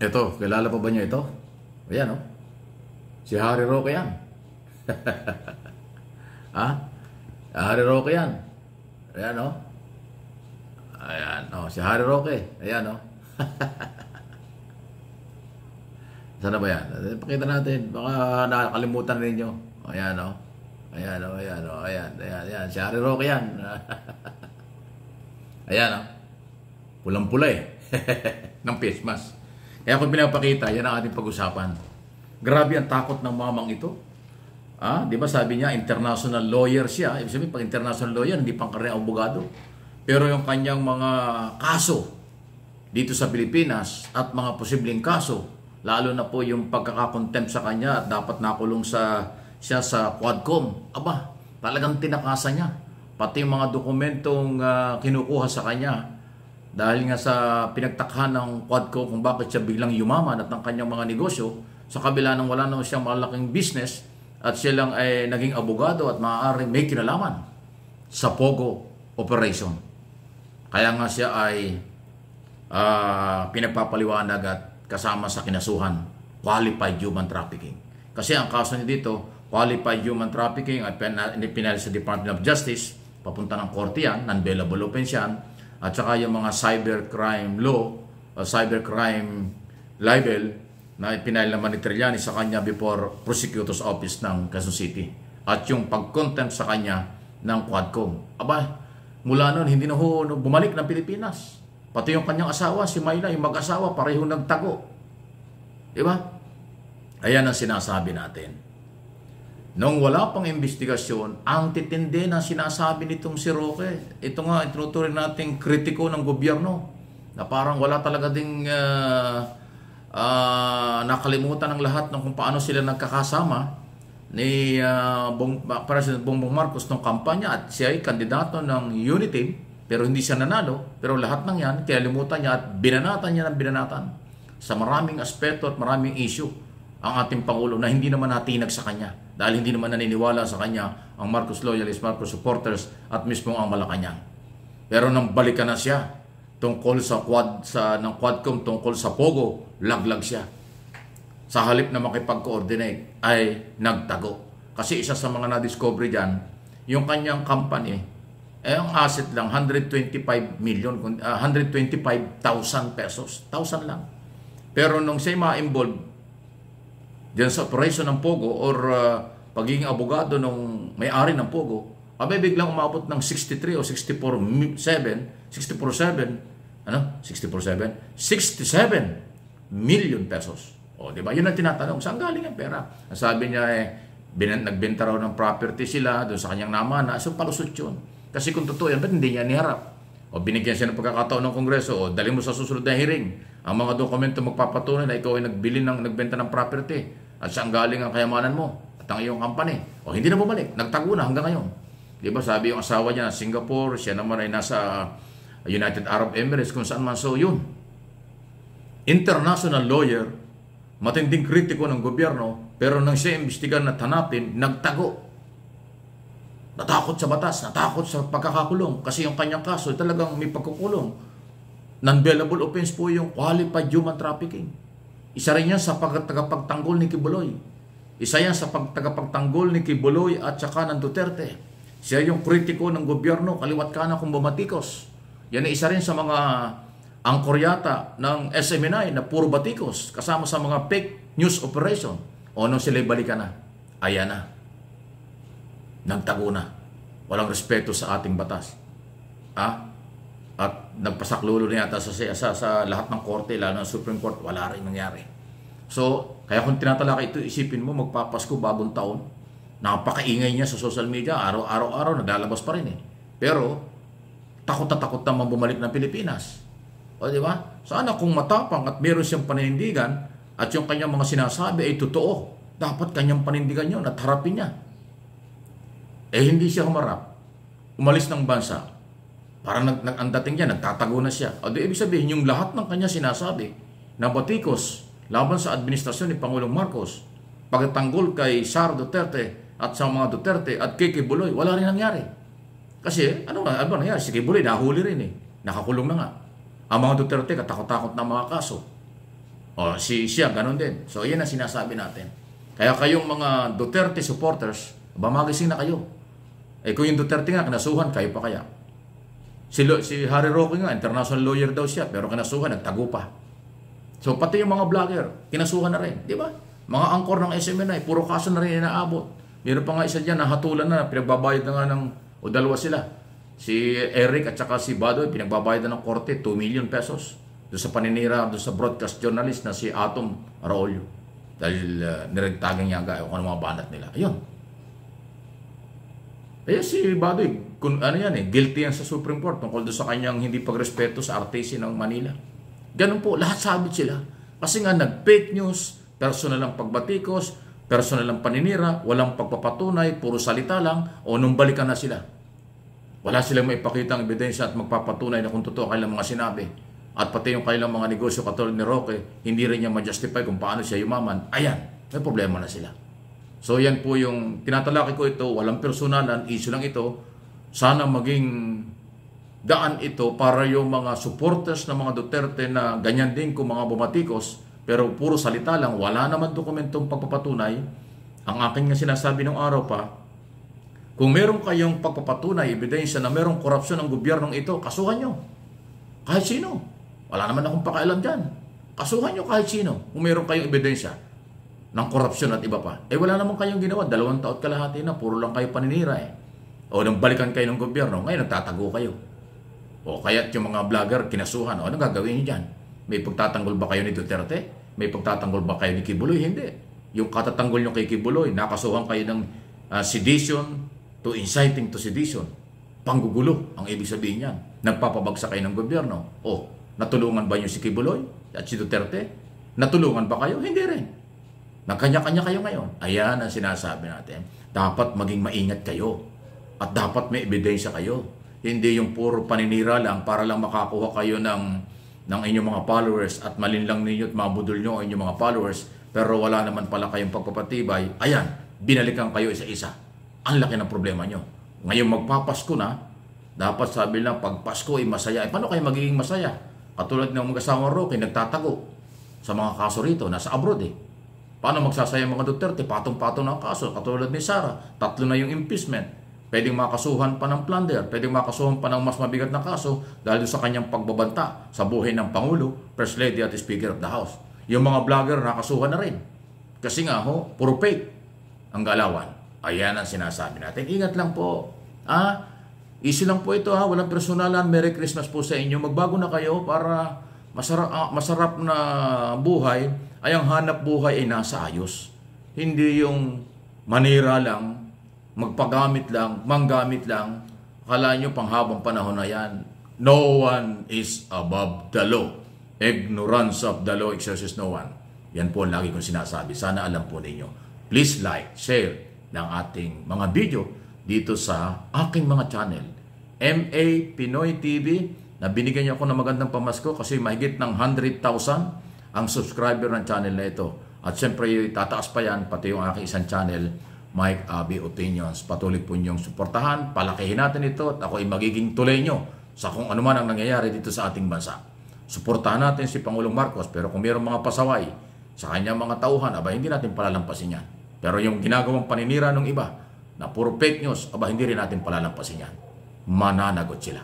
Ito, kilala pa ba niya ito? Ayan, oh. Si Harry Roque yan. Ha? Harry Roque yan. Ayan, oh. Ayan, oh. Si Harry Roque. Ayan, oh. Sana ba yan? Pakita natin. Baka nakakalimutan ninyo. Ayan, oh. Ayan, oh. Ayan, oh. Ayan, ayan, ayan. Si Harry Roque yan. Ayan, oh. Pulang-pula eh. Ng face mask. Kaya kung pinapakita, yan ang ating pag-usapan. Grabe ang takot ng mamang ito. Ah, di ba sabi niya, international lawyer siya. Ibig sabihin, pag international lawyer, hindi pang karena abogado. Pero yung kanyang mga kaso dito sa Pilipinas at mga posibleng kaso, lalo na po yung pagkakakontempt sa kanya at dapat nakulong siya sa Quadcom. Aba, talagang tinakasan niya. Pati yung mga dokumentong kinukuha sa kanya, dahil nga sa pinagtakhan ng Quadcom kung bakit siya biglang yumaman at ng kanyang mga negosyo, sa kabila ng wala naman siyang malaking business at siya lang ay naging abogado at maaaring may kinalaman sa Pogo operation. Kaya nga siya ay pinagpapaliwanag at kasama sa kinasuhan, qualified human trafficking. Kasi ang kaso niya dito, qualified human trafficking at pinali sa Department of Justice, papunta ng korte yan, non-bailable offense yan, at saka yung mga cybercrime law, cybercrime libel na ipinail naman ni Trillanes sa kanya before Prosecutor's Office ng Quezon City. At yung pag-contempt sa kanya ng Quadcom. Aba, mula noon, hindi na bumalik ng Pilipinas. Pati yung kanyang asawa, si Mayla, yung mag-asawa, pareho nagtago. Diba? Ayan ang sinasabi natin. Nung wala pang investigasyon, ang titindi na sinasabi nitong si Roque, ito nga, ituturing nating kritiko ng gobyerno, na parang wala talaga ding nakalimutan ng lahat ng kung paano sila nagkakasama ni President Bongbong Marcos ng kampanya at siya ay kandidato ng Unity, pero hindi siya nanalo, pero lahat ng yan, kinalimutan niya at binanatan niya ng binanatan sa maraming aspeto at maraming issue ang ating Pangulo na hindi naman natinag sa kanya dahil hindi naman naniniwala sa kanya ang Marcos loyalists, Marcos supporters at mismo ang Malacanang. Pero nang balikan na siya tungkol sa Quadcom, tungkol sa Pogo, laglag siya. Sa halip na makipag-coordinate ay nagtago. Kasi isa sa mga na-discover dyan, yung kanyang company, ang asset lang 125,000 pesos. 1,000 lang. Pero nung siya ma-involve diyan sa operation ng Pogo or pagiging abogado ng may-ari ng Pogo, abay biglang umabot ng 63 o 67 million pesos. O, di ba? Yun ang tinatanong. Saan galing ang pera? Sabi niya, nagbenta raw ng property sila doon sa kanyang namana. So, palusot yun. Kasi kung totoo yan, ba't hindi niya niharap? O, binigyan siya ng pagkakataon ng Kongreso, o dali mo sa susunod na hearing. Ang mga dokumento magpapatunay na ikaw ay nagbenta ng property at saan galing ang kayamanan mo at ang iyong company. O, hindi na bumalik. Nagtago na hanggang ngayon. Di ba? Sabi yung asawa niya, Singapore, siya naman ay nasa United Arab Emirates, kung saan man. So, yun. International lawyer, matinding kritiko ng gobyerno, pero nang siya imbestigan at hanapin, nagtago. Natakot sa batas, natakot sa pagkakakulong kasi yung kanyang kaso talagang may pagkukulong. Non-bailable offense po yung qualified human trafficking. Isa rin yan sa tagapagtanggol ni Kibuloy. Isa yan sa tagapagtanggol ni Kibuloy at saka ng Duterte. Siya yung kritiko ng gobyerno, kaliwat kanan kung bumatikos. Yan ay isa rin sa mga angkor yata ng SMNI na puro batikos kasama sa mga fake news operation. O nung sila'y balikan na, ayan na. Nagtago na. Walang respeto sa ating batas. At nagpasaklulo na yata sa lahat ng korte, lalo ng Supreme Court, wala rin nangyari. So, kaya kung tinatalakay ito, isipin mo, magpapasko bagong taon, napakaingay niya sa social media, araw-araw, naglalabas pa rin eh. Pero, takot na bumalik ng Pilipinas. O, di ba? Sana kung matapang at meron siyang paninindigan at yung kanyang mga sinasabi ay totoo, dapat kanyang panindigan yun at harapin niya. Eh, hindi siya humarap. Umalis ng bansa. Parang ang dating niya, nagtatago na siya. O, di ibig sabihin, yung lahat ng kanya sinasabi na batikos laban sa administrasyon ni Pangulong Marcos, pagtanggol kay Sara Duterte at sa mga Duterte at kay Kibuloy, wala rin nangyari. Kasi, ano nangyari? Si Kibuloy, nahuli rin eh. Nakakulong na nga. Ang mga Duterte, katakot-takot na mga kaso. O, O siya, ganun din. So, yan ang sinasabi natin. Kaya kayong mga Duterte supporters, magising na kayo. Kung yung Duterte nga, kinasuhan, kayo pa kaya? Si Harry Roque nga, international lawyer daw siya, pero kinasuhan, nagtago pa. So, pati yung mga vlogger, kinasuhan na rin. Di ba? Mga angkor ng SMNI, puro kaso na rin inaabot. Meron pa nga isa dyan, nahatulan na, pinagbabayad na nga ng, o dalawa sila. Si Eric at saka si Badoy, pinagbabayad na ng korte, 2 million pesos. Doon sa paninira, doon sa broadcast journalist na si Atom Araulio. Dahil niragtagang yaga, o kung ano mga banat nila. Ayun. Si Badoy, guilty yan sa Supreme Court tungkol doon sa kanyang hindi pagrespeto sa RTC ng Manila. Ganun po, lahat sabit sila. Kasi nga nag-fake news, personal ang pagbatikos, personal ang paninira, walang pagpapatunay, puro salita lang, o nung balikan na sila. Wala silang maipakita ang ebidensya at magpapatunay na kung totoo kailang mga sinabi. At pati yung kailang mga negosyo katulad ni Roque, hindi rin niya ma-justify kung paano siya yumaman. Ayan, may problema na sila. So yan po yung tinatalaki ko ito, walang personalan, issue lang ito. Sana maging daan ito para yung mga supporters ng mga Duterte na ganyan din kung mga bumatikos, pero puro salita lang, wala naman dokumentong pagpapatunay. Ang akin nga sinasabi ng araw pa, kung meron kayong pagpapatunay, ebidensya na merong korupsyon ng gobyernong ito, kasuhan nyo. Kahit sino. Wala naman akong pakialam dyan. Kasuhan nyo kahit sino kung meron kayong ebidensya ng korupsyon at iba pa. Wala naman kayong ginawa. 2 taon kalahati na, puro lang kayo paninira O nang balikan kayo ng gobyerno, ngayon nagtatago kayo. O kaya't yung mga vlogger kinasuhan. O anong gagawin nyo dyan? May pagtatanggol ba kayo ni Duterte? May pagtatanggol ba kayo ni Kibuloy? Hindi. Yung katatanggol nyo kay Kibuloy, nakasuhan kayo ng sedition to inciting to sedition. Panggugulo ang ibig sabihin niyan. Nagpapabagsak kayo ng gobyerno. O, natulungan ba nyo si Kibuloy at si Duterte? Natulungan ba kayo? Hindi rin. Nagkanya-kanya kayo ngayon. Ayan ang sinasabi natin. Dapat maging maingat kayo. At dapat may ebidensya kayo. Hindi yung puro paninira lang para lang makakuha kayo ng inyong mga followers at malinlang ninyo at mabudol nyo ang inyong mga followers, pero wala naman pala kayong pagpapatibay. Ayan, binalikan kayo isa-isa. Ang laki ng problema nyo. Ngayon magpapasko na, dapat sabi lang, pag Pasko ay masaya. Paano kayo magiging masaya? Katulad ng mag-asawang Roque, nagtatago sa mga kaso rito, nasa abroad Paano magsasaya mga Duterte? Patong-patong ng kaso. Katulad ni Sara, 3 na yung impeachment. Pwedeng makasuhan pa ng plunder, pwedeng makasuhan pa ng mas mabigat na kaso dahil sa kanyang pagbabanta sa buhay ng Pangulo, First Lady at Speaker of the House. Yung mga vlogger nakasuhan na rin. Kasi nga puro fake ang galawan. Ayan ang sinasabi natin. Ingat lang po. Easy lang po ito walang personalan. Merry Christmas po sa inyo. Magbago na kayo para masarap na buhay ay ang hanap buhay ay nasa ayos. Hindi yung manira lang, magpagamit lang, manggamit lang. Akala nyo panghabang panahon na yan. No one is above the law. Ignorance of the law exercises no one. Yan po ang lagi kong sinasabi. Sana alam po ninyo. Please like, share ng ating mga video dito sa aking mga channel. MA Pinoy TV, na binigyan niyo ako ng magandang pamasko kasi mahigit ng 100,000 ang subscriber ng channel na ito. At siyempre, tataas pa yan, pati yung aking isang channel, Mike Abby Opinions. Patuloy po niyong suportahan, palakihin natin ito at ako ay magiging tulay nyo sa kung ano man ang nangyayari dito sa ating bansa. Suportahan natin si Pangulong Marcos, pero kung mayroong mga pasaway sa kanyang mga tauhan, hindi natin palalampasin yan. Pero yung ginagawang paninira ng iba na puro fake news, hindi rin natin palalampasin yan. Mananagot sila.